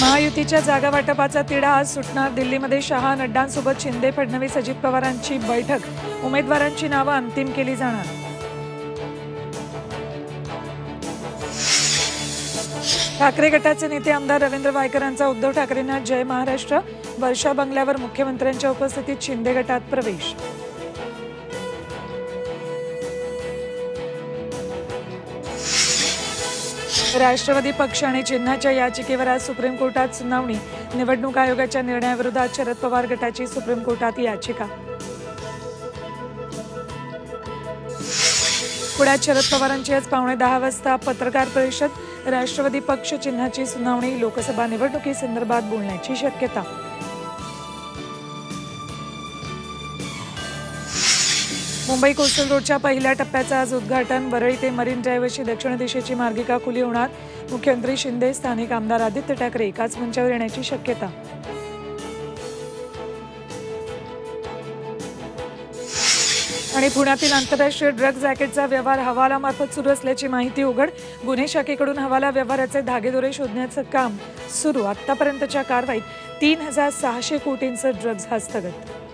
महायुतीच्या जागा वाटपाचा तिढा आज सुटणार। दिल्लीमध्ये शहा, नड्डांसोबत शिंदे, फडणवीस, अजित पवारांची बैठक। उमेदवारांची नावं अंतिम केली जाणार। ठाकरे गटाचे नेते आमदार रवींद्र वायकरांचा उद्धव ठाकरेंना जय महाराष्ट्र। वर्षा बंगल्यावर मुख्यमंत्र्यांच्या उपस्थितीत शिंदे गटात प्रवेश। राष्ट्रवादी पक्ष आणि चिन्हाच्या याचिकेवर आज सुप्रीम कोर्टात सुनावणी। निवडणूक आयोगाच्या निर्णयाविरोधात शरद पवार गटाची सुप्रीम कोर्टात याचिका। पुण्यात शरद पवारांची आज 9:15 वाजता पत्रकार परिषद। राष्ट्रवादी पक्ष चिन्हाची सुनावणी। लोकसभा निवडणुकीसंदर्भात बोलण्याची शक्यता। मुंबई कोस्टल रोडच्या पहिल्या टप्प्याचं आज उद्घाटन। वरळी ते मरीन ड्राईव्ह अशी दक्षिण दिशेची मार्गिका खुली होणार। मुख्यमंत्री शिंदे, स्थानिक आमदार आदित्य ठाकरे एकाच मंचावर येण्याची शक्यता। आणि पुण्यातील आंतरराष्ट्रीय ड्रग्ज रॅकेटचा व्यवहार हवालामार्फत सुरू असल्याची माहिती उघड। गुन्हे शाखेकडून हवाला व्यवहाराचे धागेदोरे शोधण्याचं काम सुरू। आतापर्यंतच्या कारवाईत 3600 कोटींचं ड्रग्ज हस्तगत।